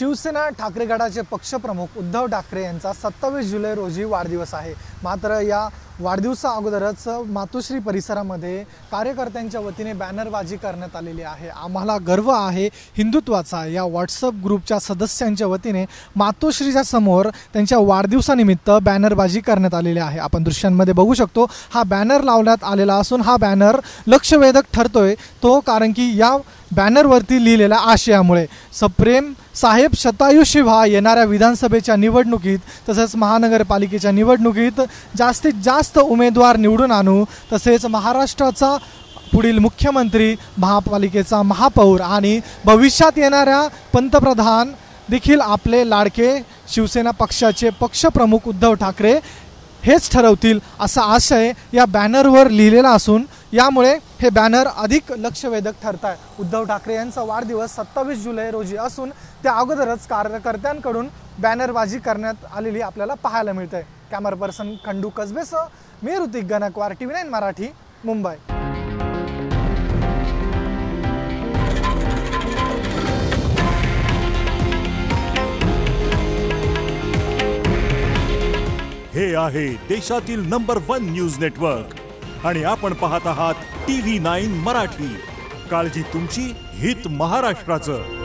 शिवसेना ठाकरे गटाचे पक्षप्रमुख उद्धव ठाकरे यांचा 27 जुलै रोजी वाढदिवस आहे। मात्र या वाढदिवसा अगोदरच मातोश्री परिसरामध्ये कार्यकर्त्यांच्या वतीने बॅनरबाजी करण्यात आलेली आहे। आम्हाला गर्व आहे हिंदुत्वाचा या व्हॉट्सअप ग्रुपच्या सदस्यांच्या वतीने मातोश्रीच्या समोर त्यांच्या वाढदिवसानिमित्त बॅनरबाजी करण्यात आलेली आहे। आपण दृश्यांमध्ये बघू शकतो हा बॅनर लावण्यात आलेला असून हा बॅनर लक्षवेधक ठरतोय तो कारण की या बॅनरवरती लिहिलेल्या आशयामुळे सप्रेम साहेब शतायुषी व्हा, येणाऱ्या विधानसभेच्या निवडणुकीत तसेच महानगरपालिकेच्या निवडणुकीत जास्तीत जास्त उमेदवार निवडून आणू, तसेच महाराष्ट्राचा पुढील मुख्यमंत्री, महापालिकेचा महापौर आणि भविष्यात येणाऱ्या पंतप्रधान देखील आपले लाडके शिवसेना पक्षाचे पक्षप्रमुख उद्धव ठाकरे हेच ठरवतील असा आशय या बॅनरवर लिहिलेला असून यामुळे हे बॅनर अधिक लक्षवेधक ठरत आहे। उद्धव ठाकरे यांचा वाढदिवस 27 जुलै रोजी असून त्या अगोदरच कार्यकर्त्यांकडून बॅनरबाजी करण्यात आलेली आपल्याला पाहायला मिळते। कॅमेरा पर्सन खंडू कसबेसह मी ऋतिक गणकवार, TV9 मराठी, मुंबई। हे आहे देशातील नंबर 1 न्यूज नेटवर्क आणि आपण पाहत आहात TV9 मराठी। काळजी तुमची, हित महाराष्ट्राचं।